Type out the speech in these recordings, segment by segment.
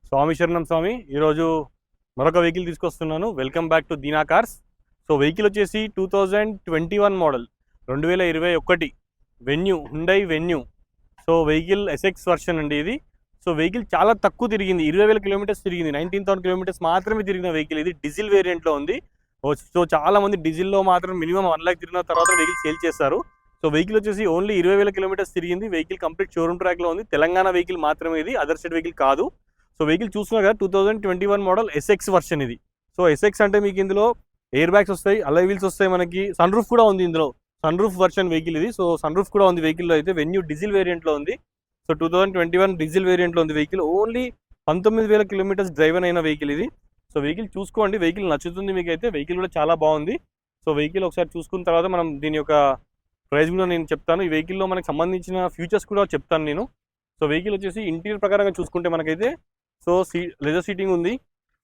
స్వామి శరణం స్వామి. ఈరోజు మరొక వెహికల్ తీసుకొస్తున్నాను. Welcome back to Deena cars. So vehicle వచ్చేసి 2021 model, 2021 Venue, Hyundai Venue. So vehicle SX version అండి ఇది. సో వెహికల్ చాలా తక్కువ తిరిగింది, 20,000 కిలోమీటర్స్ తిరిగింది. 19,000 కిలోమీటర్స్ మాత్రమే తిరిగిన వెహికల్ ఇది. డీజిల్ వేరియంట్లో ఉంది. సో చాలా మంది డీజిల్లో మాత్రం మినిమం 1 లాక్ తిరిగిన తర్వాత వెహికల్ సేల్ చేస్తారు. సో వెహికల్ వచ్చేసి ఓన్లీ 20,000 కిలోమీటర్స్ తిరిగింది. వెహికల్ కంప్లీట్ షోరూమ్ ట్రాక్లో ఉంది. తెలంగాణ వెహికల్ మాత్రమే ఇది, అదర్ స్టేట్ వెహికల్ కాదు. సో వెహికల్ చూస్తున్నారు కదా, 2021 మోడల్ ఎస్ఎక్స్ వర్షన్ ఇది. సో ఎస్ఎక్స్ అంటే మీకు ఇందులో ఎయిర్ బ్యాగ్స్ వస్తాయి, అలై వీల్స్ వస్తాయి, మనకి సన్ రూఫ్ కూడా ఉంది ఇందులో. సన్ రూఫ్ వర్షన్ వెహికల్ ఇది. సో సన్ రూఫ్ కూడా ఉంది వెహికల్లో అయితే. వెన్యూ డీజిల్ వేరియంట్లో ఉంది. సో 2021 డీజిల్ వేరియంట్లో ఉంది వెహికల్. ఓన్లీ 19,000 కిలోమీటర్స్ డ్రైవ్ అయిన వెహికల్ ఇది. సో వెహికల్ చూసుకోండి, వెహికల్ నచ్చుతుంది మీకు అయితే. వెహికల్ కూడా చాలా బాగుంది. సో వెహికల్ ఒకసారి చూసుకున్న తర్వాత మనం దీని యొక్క ప్రైస్ కూడా నేను చెప్తాను. ఈ వెహికల్లో మనకి సంబంధించిన ఫీచర్స్ కూడా చెప్తాను నేను. సో వెహికల్ వచ్చేసి ఇంటీరియర్ ప్రకారంగా చూసుకుంటే మనకైతే సో లెదర్ సీటింగ్ ఉంది,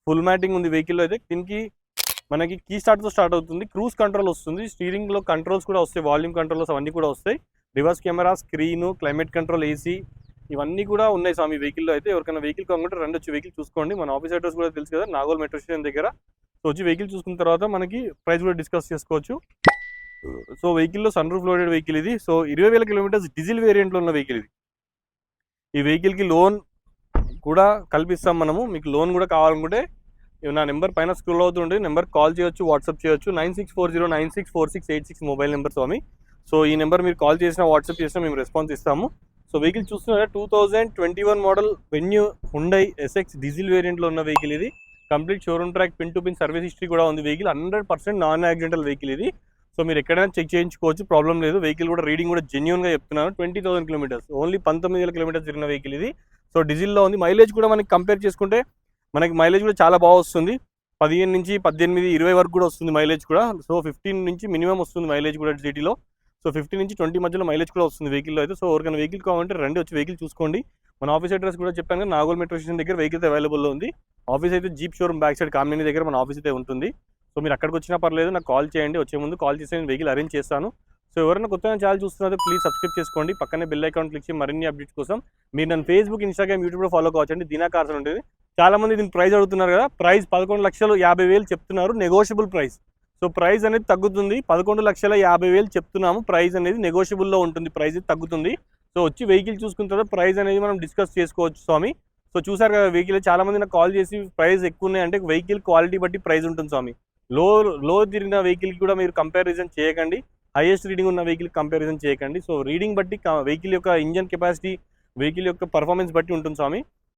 ఫుల్ మ్యాటింగ్ ఉంది వెహికల్లో అయితే. దీనికి మనకి కీ స్టార్ట్తో స్టార్ట్ అవుతుంది. క్రూజ్ కంట్రోల్ వస్తుంది, స్టీరింగ్లో కంట్రోల్స్ కూడా వస్తాయి, వాల్యూమ్ కంట్రోల్స్ అవన్నీ కూడా వస్తాయి. Reverse camera, screen, climate control, AC ఇవన్నీ కూడా ఉన్నాయి స్వామి వెహికల్లో అయితే. ఎవరికైనా వెహికల్ కావాలంటే రండి, వచ్చి వెహికల్ చూసుకోండి. మన ఆఫీస్ అడ్రస్ కూడా తెలుసు కదా, నాగోల్ మెట్రో స్టేషన్ దగ్గర. సో వచ్చి వెహికల్ చూసుకున్న తర్వాత మనకి ప్రైస్ కూడా డిస్కస్ చేసుకోవచ్చు. సో వెహికల్లో సన్ రూఫ్ లోడెడ్ వెహికల్ ఇది. సో 20,000 కిలోమీటర్స్ డీజిల్ వేరియంట్లో ఉన్న వెహికల్ ఇది. ఈ వెహికల్కి లోన్ కూడా కల్పిస్తాం మనము. మీకు లోన్ కూడా కావాలనుకుంటే నా నెంబర్ పైన స్క్రోల్ అవుతుండే నెంబర్ కాల్ చేయొచ్చు, వాట్సాప్ చేయొచ్చు. 9640964686 మొబైల్ నెంబర్ స్వామి. సో ఈ నెంబర్ మీరు కాల్ చేసినా వాట్సాప్ చేసినా మేము రెస్పాన్స్ ఇస్తాము. సో వెహికల్ చూస్తున్నారా, 2021 model Venue Hyundai SX diesel వేరియంట్లో ఉన్న వెహికల్ ఇది. Complete showroom track, pin to pin service history కూడా ఉంది. వెహికల్ 100% నాన్ యాక్సిడెంటల్ వెహికల్ ఇది. సో మీరు ఎక్కడైనా చెక్ చేయించుకోవచ్చు, ప్రాబ్లం లేదు. వెహికల్ కూడా రీడింగ్ కూడా జెన్యూన్గా చెప్తున్నాను. 20,000 కిలోమీటర్స్, ఓన్లీ 19,000 కిలోమీటర్స్ తిరిగిన వెహికల్ ఇది. సో డీజిల్లో ఉంది. మైలేజ్ కూడా మనకి కంపేర్ చేసుకుంటే మనకి మైలేజ్ కూడా చాలా బాగా వస్తుంది. 15 నుంచి 18, 20 వరకు కూడా వస్తుంది మైలేజ్ కూడా. సో 15 నుంచి మినిమం వస్తుంది మైలేజ్ కూడా సిటీలో. సో 15 నుంచి 20 మధ్యలో మైలేజ్ కూడా వస్తుంది వెహికల్లో అయితే. సో ఎవరికైనా వెహికల్ కావాలంటే రండి, వచ్చి వెహికల్ చూసుకోండి. మన ఆఫీస్ అడ్రస్ కూడా చెప్పాను కదా, నాగోల్ మెట్రో స్టేషన్ దగ్గర వెహికల్ అయితే అవైలబుల్లో ఉంది. ఆఫీస్ అయితే జీప్ షోరూమ్ బ్యాక్ సైడ్ కామినీ దగ్గర మన ఆఫీస్ అయితే ఉంటుంది. సో మీరు అక్కడికి వచ్చినా పర్లేదు, నాకు కాల్ చేయండి. వచ్చే ముందు కాల్ చేసి నేను వెహికల్ అరేంజ్ చేస్తాను. సో ఎవరైనా కొత్తగా ఛానల్ చూస్తున్నారో ప్లీజ్ సబ్స్క్రైబ్ చేసుకోండి. పక్కనే బెల్ ఐకాన్ క్లిక్ చేసి మరిన్ని అప్డేట్స్ కోసం మీరు నన్ను ఫేస్బుక్, ఇన్స్టాగ్రామ్, యూట్యూబ్లో ఫాలో కావచ్చండి. దీనా కార్స్ ఉంటుంది. చాలా మంది దీని ప్రైస్ అడుగుతున్నారు కదా. ప్రైస్ 11,50,000 చెప్తున్నారు, నెగోషియబుల్ ప్రైస్. సో ప్రైస్ అనేది తగ్గుతుంది. 11,50,000 చెప్తున్నాము. ప్రైస్ అనేది నెగోషియబుల్లో ఉంటుంది, ప్రైస్ తగ్గుతుంది. సో వచ్చి వెహికల్ చూసుకున్న తర్వాత ప్రైస్ అనేది మనం డిస్కస్ చేసుకోవచ్చు స్వామి. సో చూసారు కదా వెహికల్, చాలా మంది నాకు కాల్ చేసి ప్రైస్ ఎక్కువ ఉన్నాయి అంటే వెహికల్ క్వాలిటీ బట్టి ప్రైస్ ఉంటుంది స్వామి. లో తిరిగిన వెహికల్కి కూడా మీరు కంపారిజన్ చేయకండి, హైయెస్ట్ రీడింగ్ ఉన్న వెహికల్ కంపారిజన్ చేయకండి. సో రీడింగ్ బట్టి వెహికల్ యొక్క ఇంజన్ కెపాసిటీ, వెహికల్ యొక్క పర్ఫార్మెన్స్ బట్టి ఉంటుంది స్వామి.